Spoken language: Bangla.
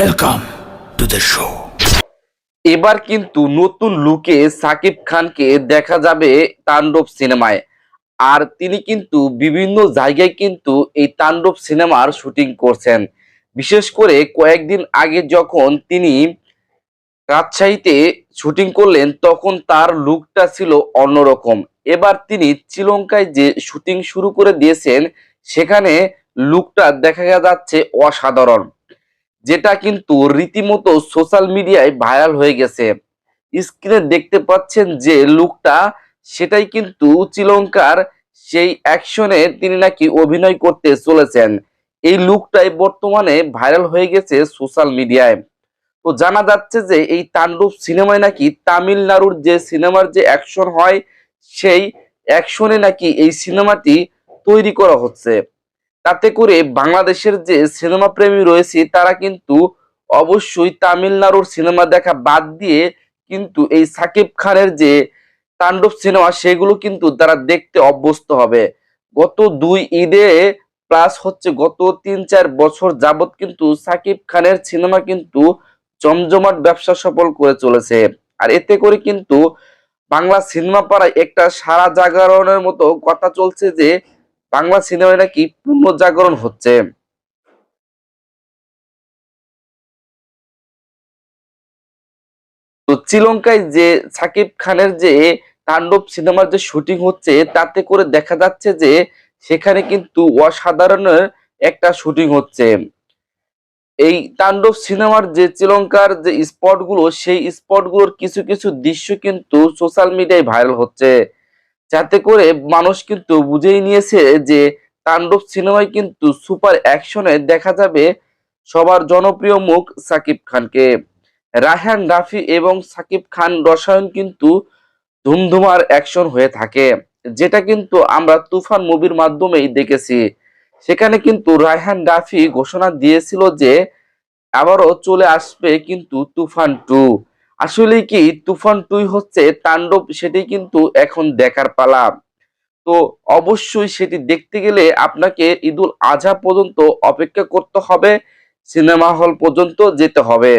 Welcome to the show. এবার কিন্তু নতুন লুকে সাকিব খানকে দেখা যাবে তাণ্ডব সিনেমায়। আর তিনি কিন্তু বিভিন্ন জায়গায় কিন্তু এই তাণ্ডব সিনেমার শুটিং করছেন। বিশেষ করে কয়েকদিন আগে যখন তিনি রাজশাহীতে শুটিং করলেন তখন তার লুকটা ছিল অন্যরকম। এবার তিনি শ্রীলঙ্কায় যে শুটিং শুরু করে দিয়েছেন সেখানে লুকটা দেখা যাচ্ছে অসাধারণ, যেটা কিন্তু রীতিমতো সোশ্যাল মিডিয়ায় ভাইরাল হয়ে গেছে। স্ক্রিনে দেখতে পাচ্ছেন যে লুকটা, সেটাই কিন্তু শ্রীলঙ্কার সেই অ্যাকশনে তিনি নাকি অভিনয় করতে চলেছেন। এই লুকটাই বর্তমানে ভাইরাল হয়ে গেছে সোশ্যাল মিডিয়ায়। তো জানা যাচ্ছে যে এই তাণ্ডব সিনেমায় নাকি তামিলনাড়ুর যে সিনেমার যে অ্যাকশন হয় সেই অ্যাকশনে নাকি এই সিনেমাটি তৈরি করা হচ্ছে। তাতে করে বাংলাদেশের যে সিনেমা প্রেমী রয়েছে তারা কিন্তু অবশ্যই তামিলনাড়ুর সিনেমা দেখা বাদ দিয়ে কিন্তু এই সাকিব খানের যে তাণ্ডব সিনেমা সেগুলো কিন্তু তারা দেখতে অভ্যস্ত হবে। গত দুই ঈদে প্লাস হচ্ছে গত ৩-৪ বছর যাবত কিন্তু সাকিব খানের সিনেমা কিন্তু জমজমাট ব্যবসা সফল করে চলেছে। আর এতে করে কিন্তু বাংলা সিনেমা পাড়ায় একটা সারা জাগরণের মতো কথা চলছে যে বাংলা সিনেমায় নাকি পুনর্জাগরণ হচ্ছে। তো শ্রীলঙ্কায় যে সাকিব খানের যে তাণ্ডব সিনেমার যে শুটিং হচ্ছে তাতে করে দেখা যাচ্ছে যে সেখানে কিন্তু অসাধারণের একটা শুটিং হচ্ছে। এই তাণ্ডব সিনেমার যে শ্রীলঙ্কার যে স্পট গুলো সেই স্পট গুলোর কিছু কিছু দৃশ্য কিন্তু সোশ্যাল মিডিয়ায় ভাইরাল হচ্ছে, যাতে করে মানুষ কিন্তু বুঝেই নিয়েছে যে তাণ্ডব সিনেমায় কিন্তু সুপার অ্যাকশনে দেখা যাবে সবার জনপ্রিয় মুখ সাকিব খানকে। রায়হান রাফি এবং সাকিব খান রসায়ন কিন্তু ধুমধুমার অ্যাকশন হয়ে থাকে, যেটা কিন্তু আমরা তুফান মুভির মাধ্যমেই দেখেছি। সেখানে কিন্তু রায়হান রাফি ঘোষণা দিয়েছিল যে আবারও চলে আসবে কিন্তু তুফান 2। আসলে কি তুফান 2 হচ্ছে তাণ্ডব, সেটি কিন্তু এখন দেখার পালা। তো অবশ্যই সেটি দেখতে গেলে আপনাকে ঈদুল আজহা পর্যন্ত অপেক্ষা করতে হবে, সিনেমা হল পর্যন্ত যেতে হবে।